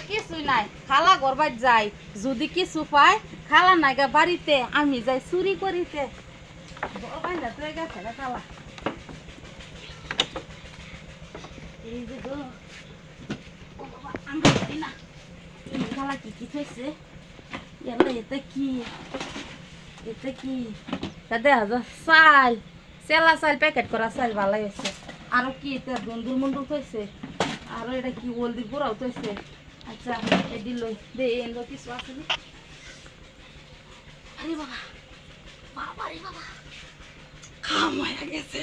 কিছুই নাই খালা গরবাই যাই যদি কিছু পাই খালা নাইগা বাড়িতে আমি যাই চুরি করিতে খালা এই যে গো ও বাবা আমি জানি না এই খালা কি কি খাইছে এটা কি তা দেখা যায় চাল চেলা চাল প্যাকেট করা চাল ভালো হয়েছে আরো কি এটা দন্দুর মন্ডুর হয়েছে আরো এটা কি হলদি গুঁড়াও হয়েছে আচ্ছা এটি লই দে এনে কিছু আছে নি আরে বাবা বাবা রে বাবা কাম হয়ে গেছে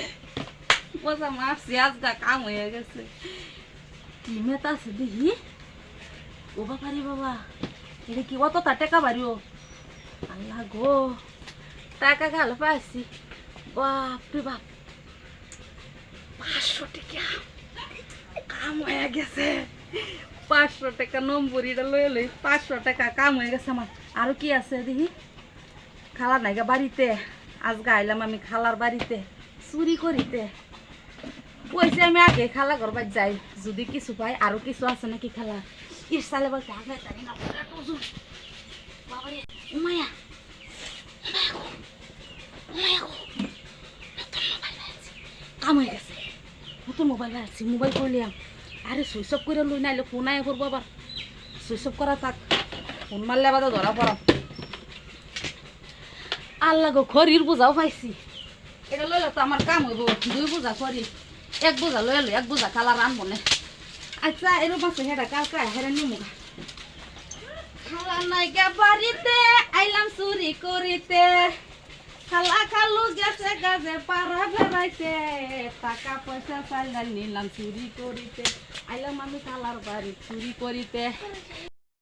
বসা মারছি আজটা কাম হয়ে গেছে কি মেতা আছে দেখি ও বাবা রে বাবা এটা কি অত টাকা বাড়িও আল্লাহ গো টাকা খালে পাইছি বাপরে বাপ 500 টাকা কাম হয়ে গেছে 500 টাকা নম্বরিটা লই লই 500 টাকা কাম হয়ে গেছে আমার আরো কি আছে দেখি খালা নাইগা বাড়িতে আজ গাইলাম আমি খালার বাড়িতে চুরি করিতে কইছে আমি আগে খালা ঘর যাই যদি কিছু পাই আরো কিছু আছে নাকি খালা ইসালে বলতে আগে জানি না বাবারে উমায়া কাম হয়ে গেছে নতুন মোবাইল আছে মোবাইল করলাম আরে সুইচ অফ করে লই নাইলে ফোন আয় করবো আবার সুইচ অফ করা থাক ফোন মারলে আবার ধরা পড়াম আল্লাহ গো খড়ির বোঝাও পাইছি এটা লইলে তো আমার কাম হইব 2 বোঝা খড়ি 1 বোঝা লইলে 1 বোঝা কালা রানবো না আচ্ছা এরকম আছে হেডা কালকা হেরা নিমু খালা নাইগা বাড়িতে আইলাম চুরি করিতে খালা খালু গেছে গাছে পাড়া বেড়াইতে টাকা পয়সা চাইলা নিলাম চুরি করিতে আইলাম আমি খালার বাড়ি চুরি করিতে